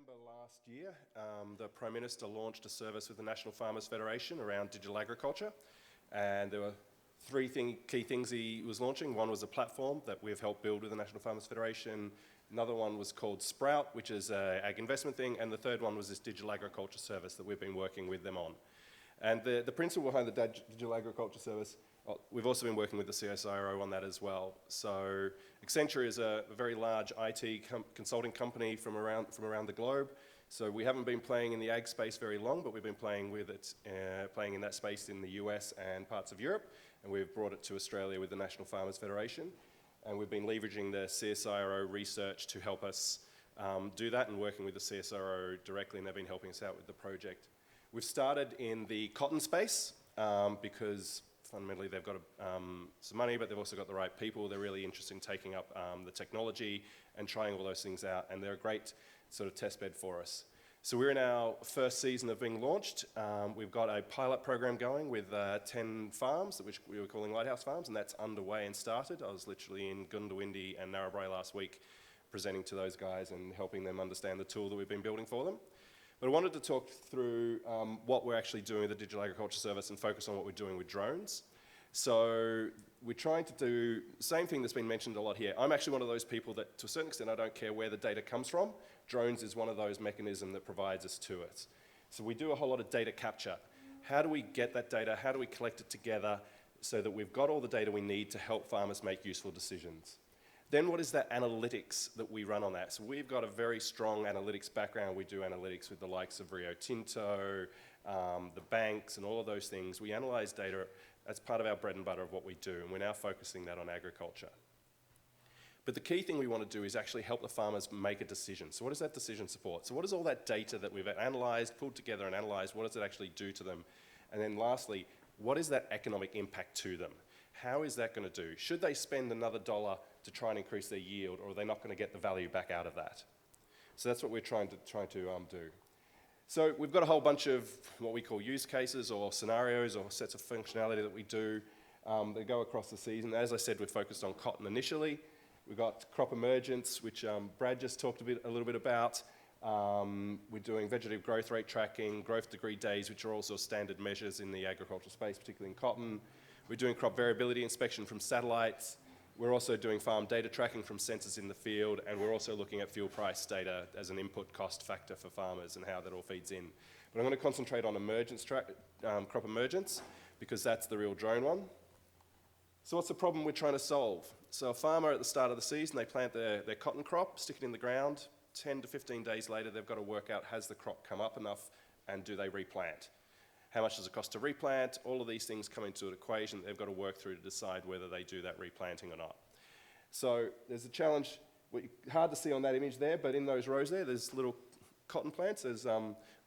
December last year, the Prime Minister launched a service with the National Farmers Federation around digital agriculture, and there were three key things he was launching. One was a platform that we've helped build with the National Farmers Federation. Another one was called Sprout, which is an ag investment thing, and the third one was this digital agriculture service that we've been working with them on. And the principle behind the digital agriculture service, we've also been working with the CSIRO on that as well. So Accenture is a very large IT consulting company from around the globe. So we haven't been playing in the ag space very long, but we've been playing with it, playing in that space in the US and parts of Europe, and we've brought it to Australia with the National Farmers Federation. And we've been leveraging the CSIRO research to help us do that, and working with the CSIRO directly, and they've been helping us out with the project. We've started in the cotton space because fundamentally they've got some money, but they've also got the right people. They're really interested in taking up the technology and trying all those things out, and they're a great sort of test bed for us. So we're in our first season of being launched. We've got a pilot program going with 10 farms, which we were calling Lighthouse Farms, and that's underway and started. I was literally in Goondiwindi and Narrabri last week presenting to those guys and helping them understand the tool that we've been building for them. But I wanted to talk through what we're actually doing with the Digital Agriculture Service and focus on what we're doing with drones. So we're trying to do the same thing that's been mentioned a lot here. I'm actually one of those people that, to a certain extent, I don't care where the data comes from. Drones is one of those mechanisms that provides us to it. So we do a whole lot of data capture. How do we get that data? How do we collect it together so that we've got all the data we need to help farmers make useful decisions? Then what is that analytics that we run on that? So we've got a very strong analytics background. We do analytics with the likes of Rio Tinto, the banks, and all of those things. We analyze data as part of our bread and butter of what we do, and we're now focusing that on agriculture. But the key thing we want to do is actually help the farmers make a decision. So what does that decision support? So what is all that data that we've analysed, pulled together and analysed, what does it actually do to them? And then lastly, what is that economic impact to them? How is that going to do? Should they spend another dollar to try and increase their yield, or are they not going to get the value back out of that? So that's what we're trying to do. So we've got a whole bunch of what we call use cases or scenarios or sets of functionality that we do that go across the season. As I said, we're focused on cotton initially. We've got crop emergence, which Brad just talked a little bit about. We're doing vegetative growth rate tracking, growth degree days, which are also standard measures in the agricultural space, particularly in cotton. We're doing crop variability inspection from satellites. We're also doing farm data tracking from sensors in the field, and we're also looking at fuel price data as an input cost factor for farmers and how that all feeds in. But I'm going to concentrate on crop emergence, because that's the real drone one. So what's the problem we're trying to solve? So a farmer at the start of the season, they plant their cotton crop, stick it in the ground. 10 to 15 days later, they've got to work out, has the crop come up enough, and do they replant? How much does it cost to replant? All of these things come into an equation that they've got to work through to decide whether they do that replanting or not. So there's a challenge, hard to see on that image there, but in those rows there's little cotton plants, as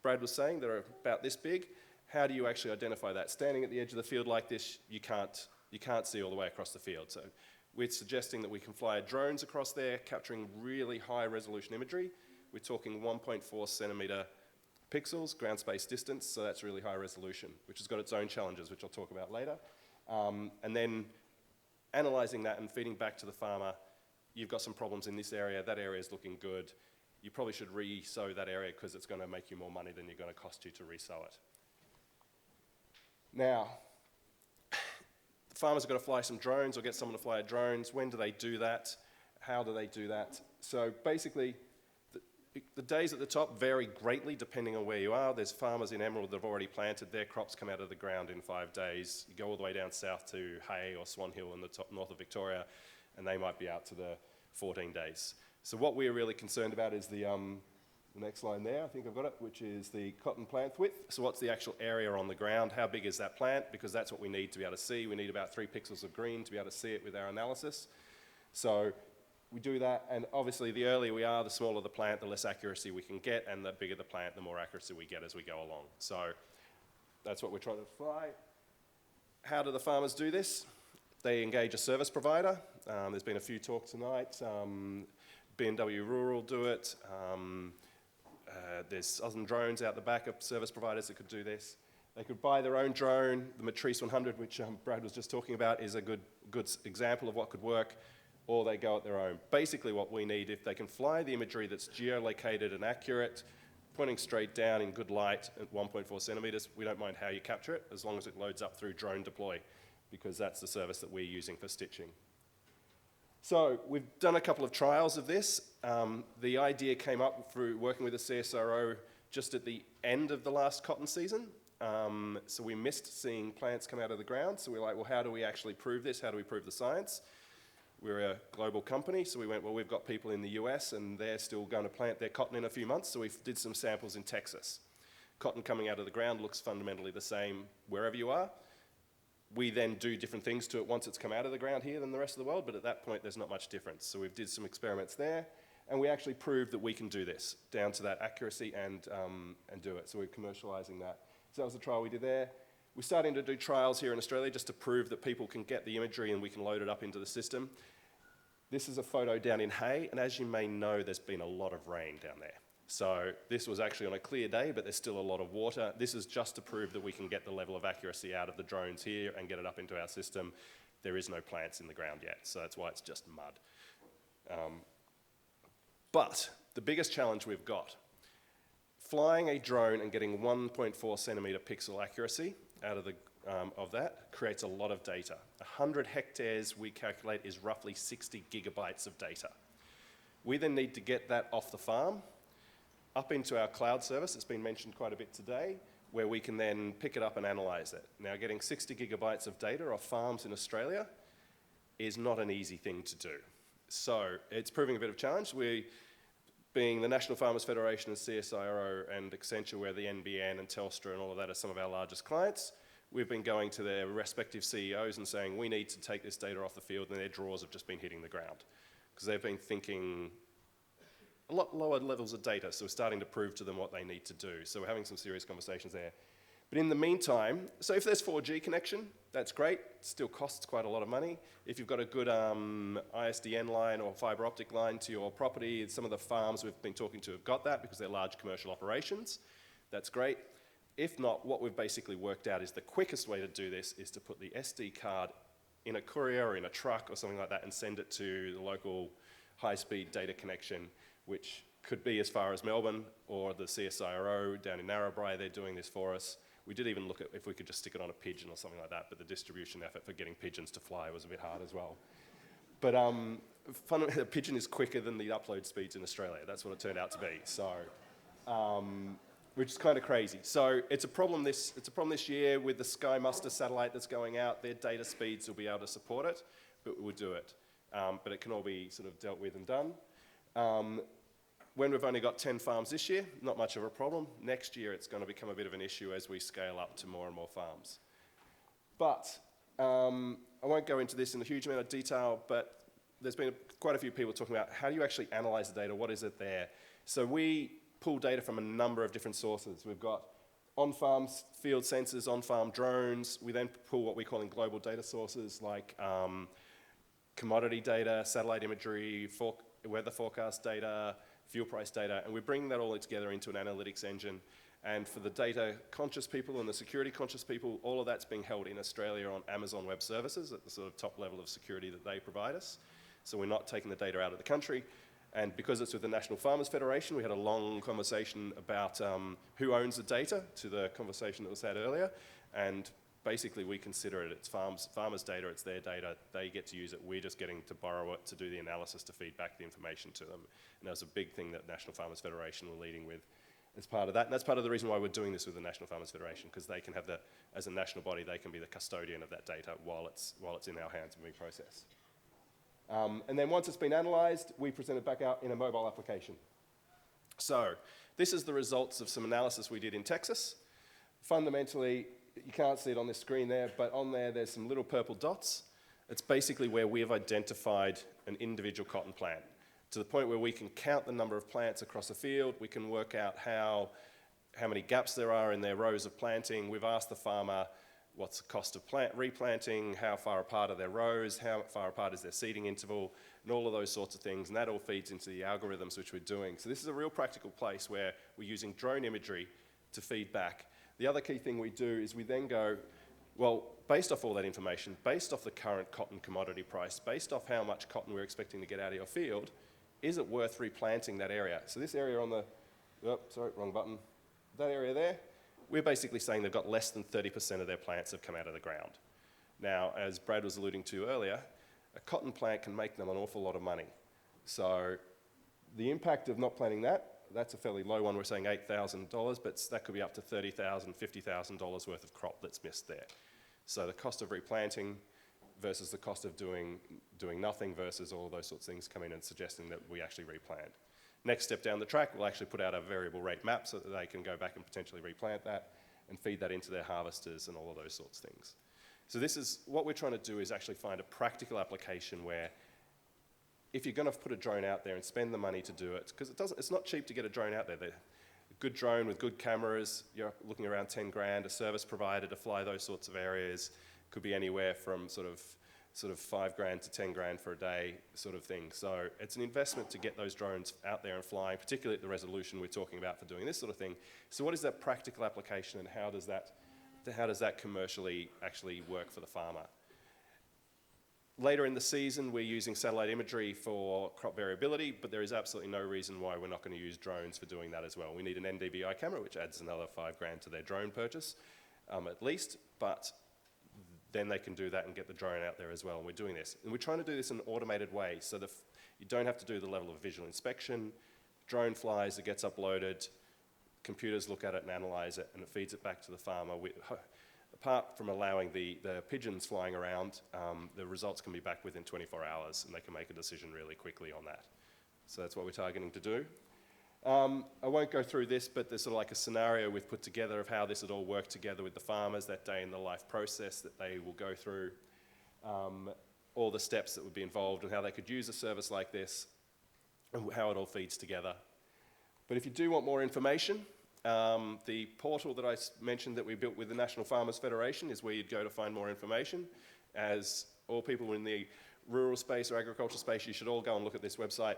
Brad was saying, that are about this big. How do you actually identify that? Standing at the edge of the field like this, you can't see all the way across the field. So we're suggesting that we can fly drones across there, capturing really high resolution imagery. We're talking 1.4 centimetre pixels, ground space distance, so that's really high resolution, which has got its own challenges, which I'll talk about later. And then analysing that and feeding back to the farmer, you've got some problems in this area, that area is looking good. You probably should re-sow that area because it's going to make you more money than you're going to cost you to re-sow it. Now, the farmers are going to fly some drones or get someone to fly drones. When do they do that? How do they do that? So basically, the days at the top vary greatly depending on where you are. There's farmers in Emerald that have already planted. Their crops come out of the ground in 5 days. You go all the way down south to Hay or Swan Hill in the north of Victoria, and they might be out to the 14 days. So what we're really concerned about is the next line there, I think I've got it, which is the cotton plant width. So what's the actual area on the ground? How big is that plant? Because that's what we need to be able to see. We need about 3 pixels of green to be able to see it with our analysis. So we do that, and obviously the earlier we are, the smaller the plant, the less accuracy we can get, and the bigger the plant, the more accuracy we get as we go along. So that's what we're trying to fly. How do the farmers do this? They engage a service provider. There's been a few talks tonight. B&W Rural do it. There's some drones out the back of service providers that could do this. They could buy their own drone. The Matrice 100, which Brad was just talking about, is a good example of what could work. or they go at their own. Basically what we need, if they can fly the imagery that's geolocated and accurate, pointing straight down in good light at 1.4 centimeters, we don't mind how you capture it, as long as it loads up through drone deploy, because that's the service that we're using for stitching. So we've done a couple of trials of this. The idea came up through working with the CSIRO just at the end of the last cotton season. So we missed seeing plants come out of the ground. So we're like, well, how do we actually prove this? How do we prove the science? We're a global company, so we went, well, we've got people in the US and they're still going to plant their cotton in a few months, so we did some samples in Texas. Cotton coming out of the ground looks fundamentally the same wherever you are. We then do different things to it once it's come out of the ground here than the rest of the world, but at that point there's not much difference. So we did some experiments there, and we actually proved that we can do this, down to that accuracy and do it. So we're commercializing that. So that was the trial we did there. We're starting to do trials here in Australia just to prove that people can get the imagery and we can load it up into the system. This is a photo down in Hay, and as you may know, there's been a lot of rain down there. So this was actually on a clear day, but there's still a lot of water. This is just to prove that we can get the level of accuracy out of the drones here and get it up into our system. There is no plants in the ground yet, so that's why it's just mud. But the biggest challenge we've got, flying a drone and getting 1.4 centimeter pixel accuracy out of that creates a lot of data. 100 hectares, we calculate, is roughly 60 gigabytes of data. We then need to get that off the farm, up into our cloud service, it's been mentioned quite a bit today, where we can then pick it up and analyze it. Now, getting 60 gigabytes of data off farms in Australia is not an easy thing to do. So it's proving a bit of a challenge. We, being the National Farmers Federation and CSIRO and Accenture, where the NBN and Telstra and all of that are some of our largest clients, we've been going to their respective CEOs and saying, we need to take this data off the field, and their drawers have just been hitting the ground. Because they've been thinking a lot lower levels of data, so we're starting to prove to them what they need to do. So we're having some serious conversations there. But in the meantime, so if there's 4G connection, that's great. It still costs quite a lot of money. If you've got a good ISDN line or fiber optic line to your property, some of the farms we've been talking to have got that because they're large commercial operations. That's great. If not, what we've basically worked out is the quickest way to do this is to put the SD card in a courier or in a truck or something like that and send it to the local high-speed data connection, which could be as far as Melbourne or the CSIRO down in Narrabri. They're doing this for us. We did even look at if we could just stick it on a pigeon or something like that, but the distribution effort for getting pigeons to fly was a bit hard as well. But fundamentally, the pigeon is quicker than the upload speeds in Australia. That's what it turned out to be. So, which is kind of crazy. So it's a problem this year with the Sky Muster satellite that's going out. Their data speeds will be able to support it, but we'll do it. But it can all be sort of dealt with and done. When we've only got 10 farms this year, not much of a problem. Next year, it's going to become a bit of an issue as we scale up to more and more farms. But I won't go into this in a huge amount of detail, but there's been quite a few people talking about how do you actually analyze the data, what is it there? So we pull data from a number of different sources. We've got on-farm field sensors, on-farm drones. We then pull what we call in global data sources like commodity data, satellite imagery, weather forecast data, fuel price data, and we bring that all together into an analytics engine. And for the data-conscious people and the security-conscious people, all of that's being held in Australia on Amazon Web Services at the sort of top level of security that they provide us. So we're not taking the data out of the country. And because it's with the National Farmers Federation, we had a long conversation about who owns the data to the conversation that was had earlier. And basically, we consider it, it's farmers' data, it's their data, they get to use it, we're just getting to borrow it to do the analysis to feed back the information to them. And that was a big thing that National Farmers Federation were leading with as part of that. And that's part of the reason why we're doing this with the National Farmers Federation, because they can have as a national body, they can be the custodian of that data while it's in our hands and being processed. And then once it's been analysed, we present it back out in a mobile application. So this is the results of some analysis we did in Texas. Fundamentally, you can't see it on this screen there, but on there's some little purple dots. It's basically where we have identified an individual cotton plant to the point where we can count the number of plants across a field. We can work out how many gaps there are in their rows of planting. We've asked the farmer what's the cost of replanting, how far apart are their rows, how far apart is their seeding interval, and all of those sorts of things. And that all feeds into the algorithms which we're doing. So this is a real practical place where we're using drone imagery to feed back. The other key thing we do is we then go, Well, based off all that information, based off the current cotton commodity price, based off how much cotton we're expecting to get out of your field, is it worth replanting that area? So this area on the, oh, sorry, wrong button. That area there, we're basically saying they've got less than 30% of their plants have come out of the ground. Now, as Brad was alluding to earlier, a cotton plant can make them an awful lot of money. So the impact of not planting that, that's a fairly low one. We're saying $8,000, but that could be up to $30,000, $50,000 worth of crop that's missed there. So the cost of replanting versus the cost of doing nothing versus all those sorts of things come in and suggesting that we actually replant. Next step down the track, we'll actually put out a variable rate map so that they can go back and potentially replant that and feed that into their harvesters and all of those sorts of things. So this is, what we're trying to do is actually find a practical application where if you're going to put a drone out there and spend the money to do it, because it's not cheap to get a drone out there. A good drone with good cameras, you're looking around 10 grand, a service provider to fly those sorts of areas could be anywhere from sort of 5 grand to 10 grand for a day sort of thing. So it's an investment to get those drones out there and flying, particularly at the resolution we're talking about for doing this sort of thing. So what is that practical application and how does that commercially actually work for the farmer? Later in the season, we're using satellite imagery for crop variability, but there is absolutely no reason why we're not going to use drones for doing that as well. We need an NDVI camera, which adds another 5 grand to their drone purchase, at least, but then they can do that and get the drone out there as well, and we're doing this. And we're trying to do this in an automated way, so that you don't have to do the level of visual inspection. Drone flies, it gets uploaded, computers look at it and analyze it, and it feeds it back to the farmer. Apart from allowing the pigeons flying around, the results can be back within 24 hours and they can make a decision really quickly on that. So that's what we're targeting to do. I won't go through this, but there's sort of like a scenario we've put together of how this would all work together with the farmers, that day in the life process that they will go through, all the steps that would be involved and how they could use a service like this and how it all feeds together. But if you do want more information, the portal that I mentioned that we built with the National Farmers Federation is where you'd go to find more information. As all people in the rural space or agriculture space, you should all go and look at this website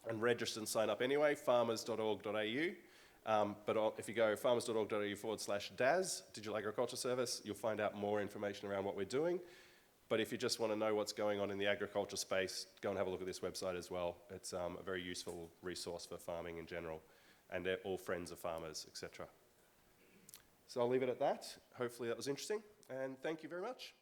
and register and sign up anyway, farmers.org.au. But if you go farmers.org.au/DAS, Digital Agriculture Service, you'll find out more information around what we're doing. But if you just want to know what's going on in the agriculture space, go and have a look at this website as well. It's a very useful resource for farming in general. And they're all friends of farmers, etc. So I'll leave it at that. Hopefully that was interesting, and thank you very much.